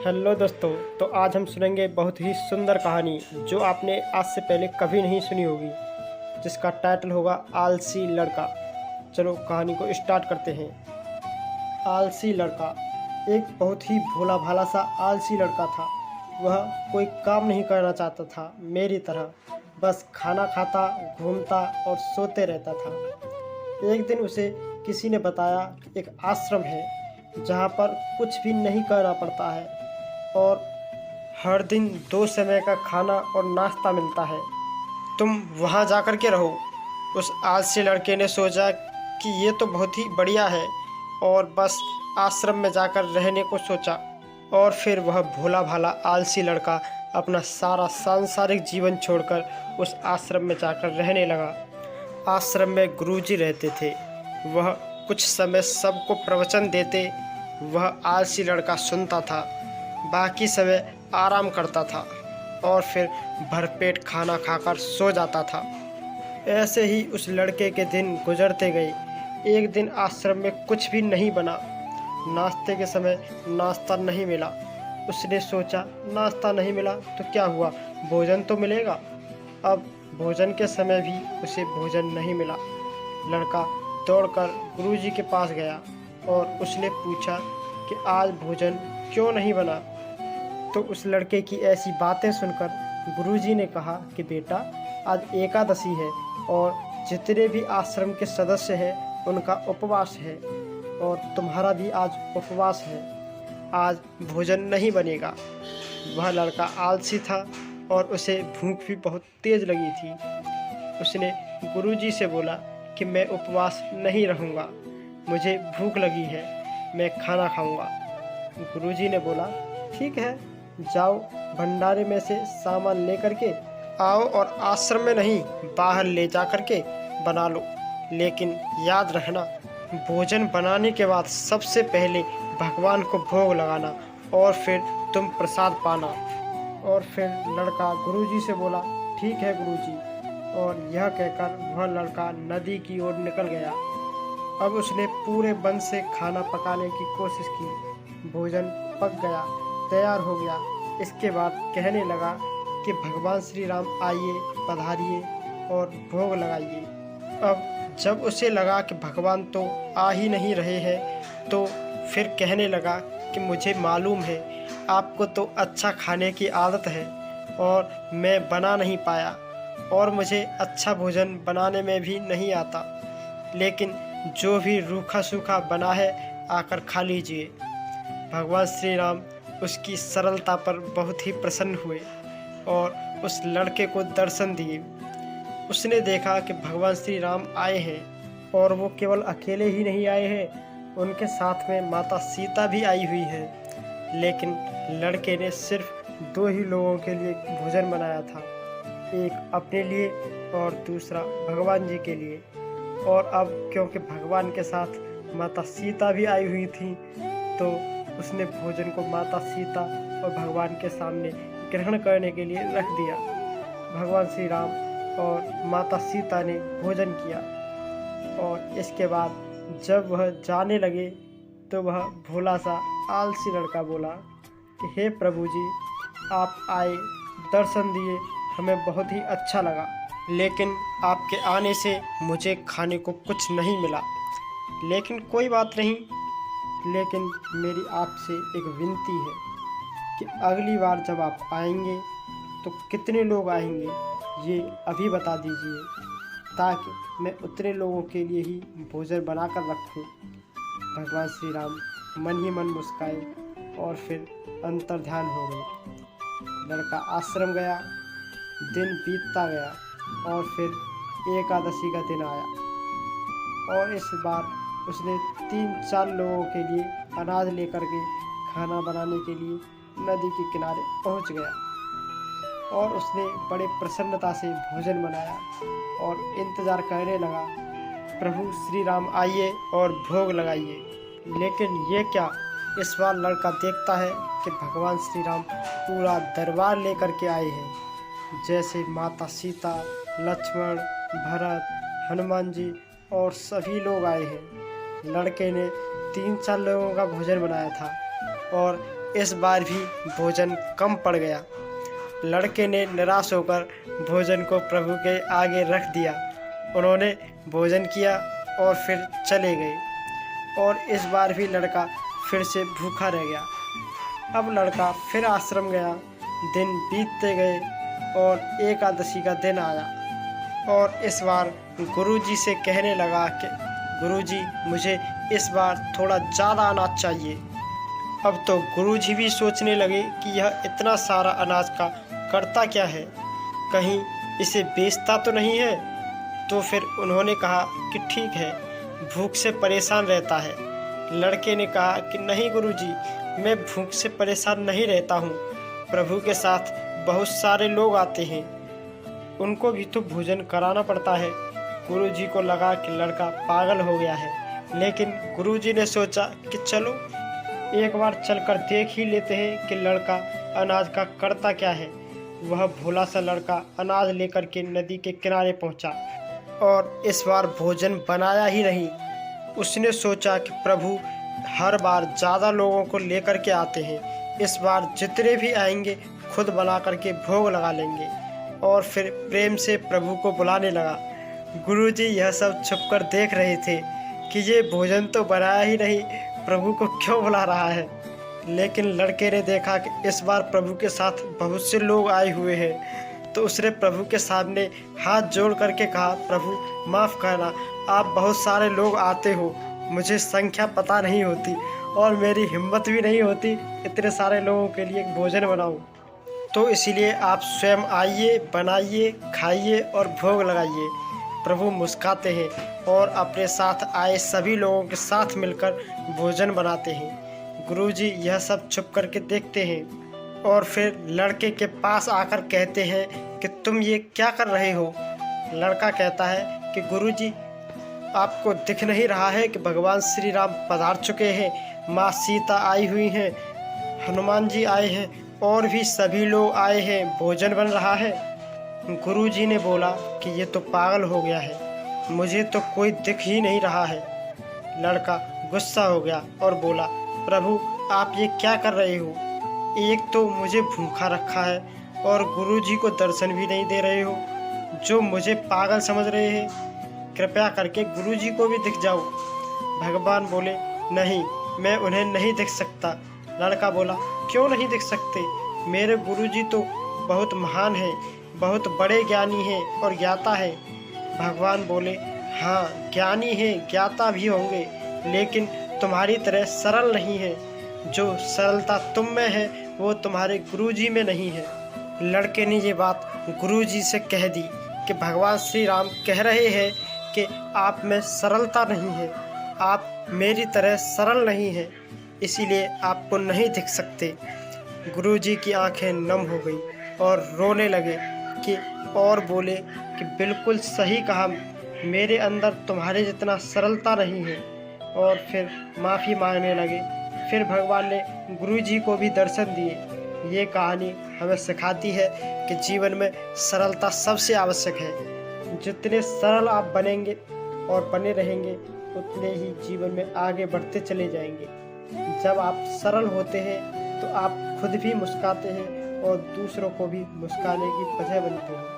Hello दोस्तों। तो आज हम सुनेंगे बहुत ही सुंदर कहानी जो आपने आज से पहले कभी नहीं सुनी होगी, जिसका टाइटल होगा आलसी लड़का। चलो कहानी को स्टार्ट करते हैं। आलसी लड़का। एक बहुत ही भोला भाला सा आलसी लड़का था। वह कोई काम नहीं करना चाहता था मेरी तरह, बस खाना खाता, घूमता और सोते रहता था। एक दिन उसे किसी ने बताया कि एक आश्रम है जहाँ पर कुछ भी नहीं करना पड़ता है और हर दिन 2 समय का खाना और नाश्ता मिलता है। तुम वहाँ जाकर के रहो। उस आलसी लड़के ने सोचा कि ये तो बहुत ही बढ़िया है और बस आश्रम में जाकर रहने को सोचा। और फिर वह भोला भाला आलसी लड़का अपना सारा सांसारिक जीवन छोड़कर उस आश्रम में जाकर रहने लगा। आश्रम में गुरुजी रहते थे। वह कुछ समय सबको प्रवचन देते। वह आलसी लड़का सुनता था, बाकी समय आराम करता था और फिर भरपेट खाना खाकर सो जाता था। ऐसे ही उस लड़के के दिन गुजरते गए। एक दिन आश्रम में कुछ भी नहीं बना। नाश्ते के समय नाश्ता नहीं मिला। उसने सोचा नाश्ता नहीं मिला तो क्या हुआ, भोजन तो मिलेगा। अब भोजन के समय भी उसे भोजन नहीं मिला। लड़का दौड़कर गुरुजी के पास गया और उसने पूछा कि आज भोजन क्यों नहीं बना। तो उस लड़के की ऐसी बातें सुनकर गुरुजी ने कहा कि बेटा, आज एकादशी है और जितने भी आश्रम के सदस्य हैं उनका उपवास है और तुम्हारा भी आज उपवास है। आज भोजन नहीं बनेगा। वह लड़का आलसी था और उसे भूख भी बहुत तेज लगी थी। उसने गुरुजी से बोला कि मैं उपवास नहीं रहूँगा, मुझे भूख लगी है, मैं खाना खाऊंगा। गुरुजी ने बोला ठीक है, जाओ भंडारे में से सामान लेकर के आओ और आश्रम में नहीं, बाहर ले जा कर के बना लो। लेकिन याद रखना, भोजन बनाने के बाद सबसे पहले भगवान को भोग लगाना और फिर तुम प्रसाद पाना। और फिर लड़का गुरुजी से बोला ठीक है गुरुजी। और यह कहकर वह लड़का नदी की ओर निकल गया। अब उसने पूरे बन से खाना पकाने की कोशिश की। भोजन पक गया, तैयार हो गया। इसके बाद कहने लगा कि भगवान श्री राम आइए, पधारिए और भोग लगाइए। अब जब उसे लगा कि भगवान तो आ ही नहीं रहे हैं, तो फिर कहने लगा कि मुझे मालूम है आपको तो अच्छा खाने की आदत है और मैं बना नहीं पाया और मुझे अच्छा भोजन बनाने में भी नहीं आता, लेकिन जो भी रूखा सूखा बना है आकर खा लीजिए। भगवान श्री राम उसकी सरलता पर बहुत ही प्रसन्न हुए और उस लड़के को दर्शन दिए। उसने देखा कि भगवान श्री राम आए हैं और वो केवल अकेले ही नहीं आए हैं, उनके साथ में माता सीता भी आई हुई है। लेकिन लड़के ने सिर्फ 2 ही लोगों के लिए भोजन बनाया था, एक अपने लिए और दूसरा भगवान जी के लिए। और अब क्योंकि भगवान के साथ माता सीता भी आई हुई थी, तो उसने भोजन को माता सीता और भगवान के सामने ग्रहण करने के लिए रख दिया। भगवान श्री राम और माता सीता ने भोजन किया और इसके बाद जब वह जाने लगे तो वह भोला सा आलसी लड़का बोला कि हे प्रभु जी, आप आए, दर्शन दिए, हमें बहुत ही अच्छा लगा, लेकिन आपके आने से मुझे खाने को कुछ नहीं मिला। लेकिन कोई बात नहीं, लेकिन मेरी आपसे एक विनती है कि अगली बार जब आप आएंगे तो कितने लोग आएंगे ये अभी बता दीजिए, ताकि मैं उतने लोगों के लिए ही भोजन बनाकर रखूं। भगवान श्री राम मन ही मन मुस्काए और फिर अंतर्ध्यान हो गए। लड़का आश्रम गया, दिन बीतता गया और फिर एकादशी का दिन आया और इस बार उसने 3-4 लोगों के लिए अनाज लेकर के खाना बनाने के लिए नदी के किनारे पहुंच गया और उसने बड़े प्रसन्नता से भोजन बनाया और इंतज़ार करने लगा, प्रभु श्री राम आइए और भोग लगाइए। लेकिन ये क्या, इस बार लड़का देखता है कि भगवान श्री राम पूरा दरबार लेकर के आए हैं, जैसे माता सीता, लक्ष्मण, भरत, हनुमान जी और सभी लोग आए हैं। लड़के ने 3-4 लोगों का भोजन बनाया था और इस बार भी भोजन कम पड़ गया। लड़के ने निराश होकर भोजन को प्रभु के आगे रख दिया। उन्होंने भोजन किया और फिर चले गए और इस बार भी लड़का फिर से भूखा रह गया। अब लड़का फिर आश्रम गया। दिन बीतते गए और एकादशी का दिन आया और इस बार गुरुजी से कहने लगा कि गुरुजी, मुझे इस बार थोड़ा ज़्यादा अनाज चाहिए। अब तो गुरुजी भी सोचने लगे कि यह इतना सारा अनाज का करता क्या है, कहीं इसे बेचता तो नहीं है। तो फिर उन्होंने कहा कि ठीक है, भूख से परेशान रहता है। लड़के ने कहा कि नहीं गुरुजी, मैं भूख से परेशान नहीं रहता हूँ। प्रभु के साथ बहुत सारे लोग आते हैं, उनको भी तो भोजन कराना पड़ता है। गुरुजी को लगा कि लड़का पागल हो गया है, लेकिन गुरुजी ने सोचा कि चलो एक बार चलकर देख ही लेते हैं कि लड़का अनाज का करता क्या है। वह भोला सा लड़का अनाज लेकर के नदी के किनारे पहुंचा और इस बार भोजन बनाया ही नहीं। उसने सोचा कि प्रभु हर बार ज़्यादा लोगों को लेकर के आते हैं, इस बार जितने भी आएंगे खुद बना करके भोग लगा लेंगे। और फिर प्रेम से प्रभु को बुलाने लगा। गुरुजी यह सब छुपकर देख रहे थे कि ये भोजन तो बनाया ही नहीं, प्रभु को क्यों बुला रहा है। लेकिन लड़के ने देखा कि इस बार प्रभु के साथ बहुत से लोग आए हुए हैं, तो उसने प्रभु के सामने हाथ जोड़ करके कहा, प्रभु माफ़ करना, आप बहुत सारे लोग आते हो, मुझे संख्या पता नहीं होती और मेरी हिम्मत भी नहीं होती इतने सारे लोगों के लिए भोजन बनाऊं। तो इसीलिए आप स्वयं आइए, बनाइए, खाइए और भोग लगाइए। प्रभु मुस्कुराते हैं और अपने साथ आए सभी लोगों के साथ मिलकर भोजन बनाते हैं। गुरुजी यह सब छुप करके देखते हैं और फिर लड़के के पास आकर कहते हैं कि तुम ये क्या कर रहे हो। लड़का कहता है कि गुरुजी, आपको दिख नहीं रहा है कि भगवान श्री राम पधार चुके हैं, माँ सीता आई हुई हैं, हनुमान जी आए हैं और भी सभी लोग आए हैं, भोजन बन रहा है। गुरुजी ने बोला कि ये तो पागल हो गया है, मुझे तो कोई दिख ही नहीं रहा है। लड़का गुस्सा हो गया और बोला, प्रभु आप ये क्या कर रहे हो, एक तो मुझे भूखा रखा है और गुरुजी को दर्शन भी नहीं दे रहे हो, जो मुझे पागल समझ रहे हैं, कृपया करके गुरुजी को भी दिख जाओ। भगवान बोले, नहीं, मैं उन्हें नहीं दिख सकता। लड़का बोला, क्यों नहीं दिख सकते, मेरे गुरुजी तो बहुत महान हैं, बहुत बड़े ज्ञानी हैं और ज्ञाता है। भगवान बोले, हाँ ज्ञानी हैं, ज्ञाता भी होंगे, लेकिन तुम्हारी तरह सरल नहीं है। जो सरलता तुम में है वो तुम्हारे गुरुजी में नहीं है। लड़के ने ये बात गुरुजी से कह दी कि भगवान श्री राम कह रहे हैं कि आप में सरलता नहीं है, आप मेरी तरह सरल नहीं हैं, इसीलिए आपको नहीं दिख सकते। गुरुजी की आंखें नम हो गई और रोने लगे कि और बोले कि बिल्कुल सही कहा, मेरे अंदर तुम्हारे जितना सरलता नहीं है। और फिर माफ़ी मांगने लगे। फिर भगवान ने गुरुजी को भी दर्शन दिए। ये कहानी हमें सिखाती है कि जीवन में सरलता सबसे आवश्यक है। जितने सरल आप बनेंगे और बने रहेंगे, उतने ही जीवन में आगे बढ़ते चले जाएंगे। जब आप सरल होते हैं तो आप खुद भी मुस्कुराते हैं और दूसरों को भी मुस्कुराने की वजह बनते हैं।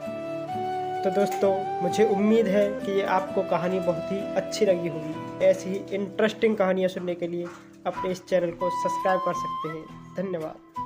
तो दोस्तों, मुझे उम्मीद है कि ये आपको कहानी बहुत ही अच्छी लगी होगी। ऐसी ही इंटरेस्टिंग कहानियाँ सुनने के लिए अपने इस चैनल को सब्सक्राइब कर सकते हैं। धन्यवाद।